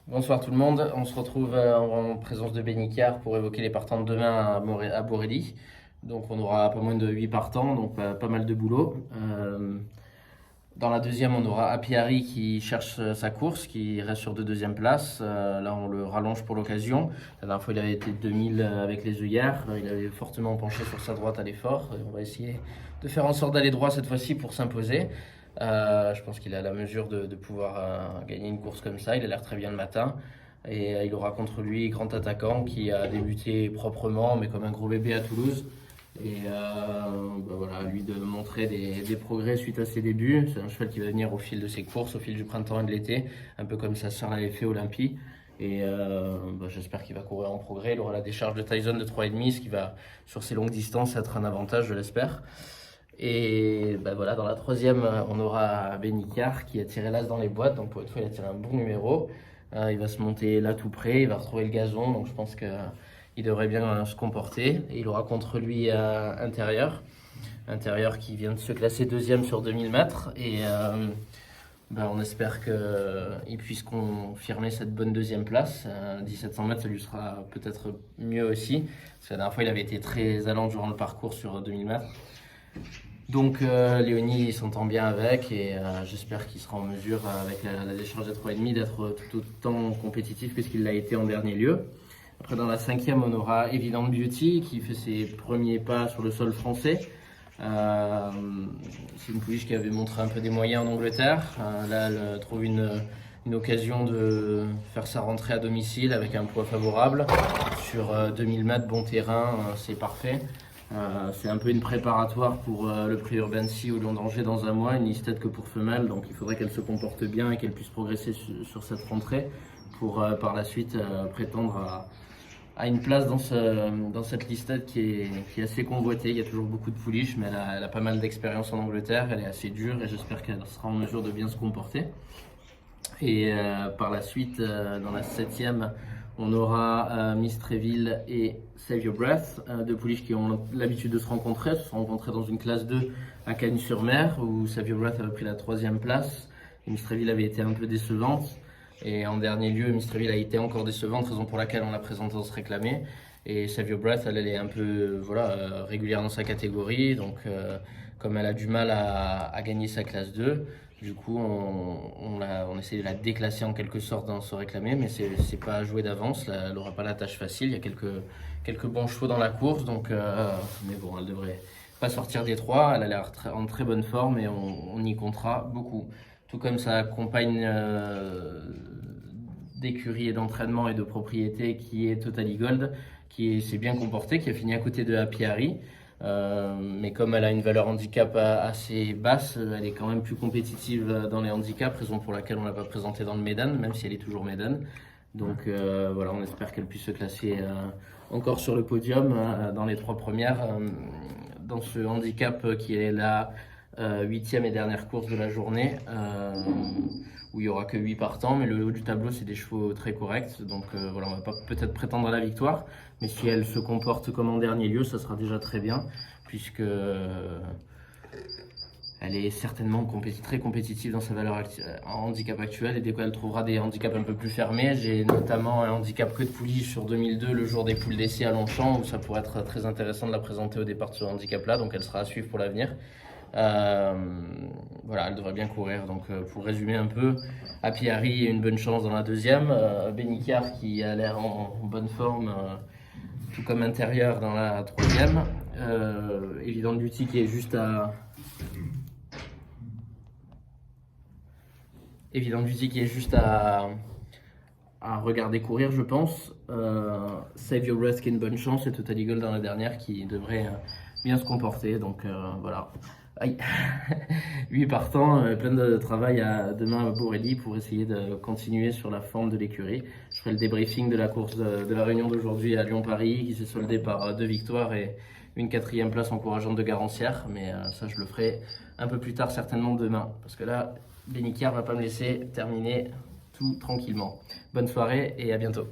Bonsoir tout le monde, on se retrouve en présence de Benicard pour évoquer les partants de demain à Borély. Donc on aura pas moins de 8 partants, donc pas mal de boulot. Dans la deuxième, on aura Apiari qui cherche sa course, qui reste sur de deuxième place. Là, on le rallonge pour l'occasion. La dernière fois, il avait été 2000 avec les œillères. Il avait fortement penché sur sa droite à l'effort. On va essayer de faire en sorte d'aller droit cette fois-ci pour s'imposer. Je pense qu'il a la mesure de pouvoir gagner une course comme ça. Il a l'air très bien le matin. Et il aura contre lui Grand Attaquant qui a débuté proprement, mais comme un gros bébé à Toulouse. Et voilà, à lui de montrer des progrès suite à ses débuts. C'est un cheval qui va venir au fil de ses courses, au fil du printemps et de l'été, un peu comme sa sœur l'avait fait Olympie. Et j'espère qu'il va courir en progrès. Il aura la décharge de Tyson de 3,5, ce qui va, sur ses longues distances, être un avantage, je l'espère. Et voilà, dans la troisième, on aura Benicard qui a tiré l'as dans les boîtes. Donc pour une fois, il a tiré un bon numéro. Il va se monter là tout près, il va retrouver le gazon. Donc je pense qu'il devrait bien se comporter. Et il aura contre lui Intérieur qui vient de se classer deuxième sur 2000 mètres. Et on espère qu'il puisse confirmer cette bonne deuxième place. 1700 mètres, ça lui sera peut-être mieux aussi. Parce que la dernière fois, il avait été très allant durant le parcours sur 2000 mètres. Donc Léonie s'entend bien avec et j'espère qu'il sera en mesure avec la décharge de 3,5 d'être tout autant compétitif que ce qu'il l'a été en dernier lieu. Après dans la cinquième on aura Evident Beauty qui fait ses premiers pas sur le sol français. C'est une pouliche qui avait montré un peu des moyens en Angleterre. Là elle trouve une occasion de faire sa rentrée à domicile avec un poids favorable. Sur 2000 mètres, bon terrain, c'est parfait. C'est un peu une préparatoire pour le prix Urban Sea au Lion d'Angers dans un mois, une listette que pour femelle, donc il faudrait qu'elle se comporte bien et qu'elle puisse progresser sur cette rentrée pour par la suite prétendre à une place dans cette listette qui est assez convoitée. Il y a toujours beaucoup de pouliches, mais elle a pas mal d'expérience en Angleterre, elle est assez dure et j'espère qu'elle sera en mesure de bien se comporter. Et par la suite, dans la septième, on aura Miss Tréville et Save Your Breath, deux pouliches qui ont l'habitude de se rencontrer. Elles se sont rencontrées dans une classe 2 à Cagnes-sur-Mer, où Save Your Breath avait pris la troisième place. Et Miss Tréville avait été un peu décevante. Et en dernier lieu, Miss Tréville a été encore décevante, raison pour laquelle on l'a présentée dans ce réclamé. Et Save Your Breath, elle est un peu régulière dans sa catégorie. Donc, comme elle a du mal à gagner sa classe 2, du coup, on essaie de la déclasser en quelque sorte dans ce réclamé, mais c'est pas à jouer d'avance. Elle n'aura pas la tâche facile. Il y a quelques bons chevaux dans la course, donc mais bon, elle devrait pas sortir des trois. Elle a l'air en très bonne forme et on y comptera beaucoup. Tout comme sa compagne d'écurie et d'entraînement et de propriété qui est Totally Gold, qui s'est bien comportée, qui a fini à côté de Happy Harry. Mais comme elle a une valeur handicap assez basse, elle est quand même plus compétitive dans les handicaps, raison pour laquelle on ne l'a pas présentée dans le Médan, même si elle est toujours Médan. Donc voilà, on espère qu'elle puisse se classer encore sur le podium dans les trois premières, dans ce handicap qui est la huitième et dernière course de la journée, où il n'y aura que 8 partants, mais le haut du tableau c'est des chevaux très corrects, donc voilà, on va pas peut-être prétendre à la victoire, mais si elle se comporte comme en dernier lieu, ça sera déjà très bien, puisque elle est certainement très compétitive dans sa valeur en handicap actuel, et dès qu'elle trouvera des handicaps un peu plus fermés, j'ai notamment un handicap queue de pouliche sur 2002, le jour des poules d'essai à Longchamp, où ça pourrait être très intéressant de la présenter au départ de ce handicap-là, donc elle sera à suivre pour l'avenir. Voilà, elle devrait bien courir. Donc, pour résumer un peu, Happy Harry a une bonne chance dans la deuxième. Benicard qui a l'air en bonne forme, tout comme Intérieur dans la troisième. Evident Beauty qui est juste à regarder courir, je pense. Save Your Breath qui a une bonne chance et Totally Gold dans la dernière qui devrait bien se comporter. Donc voilà. Aïe. 8 partants, plein de travail demain à Borély pour essayer de continuer sur la forme de l'écurie. Je ferai le débriefing de la course de la réunion d'aujourd'hui à Lyon-Paris qui s'est soldée par 2 victoires et une 4e place encourageante de Garancière. Mais ça, je le ferai un peu plus tard, certainement demain. Parce que là, Benicard va pas me laisser terminer tout tranquillement. Bonne soirée et à bientôt.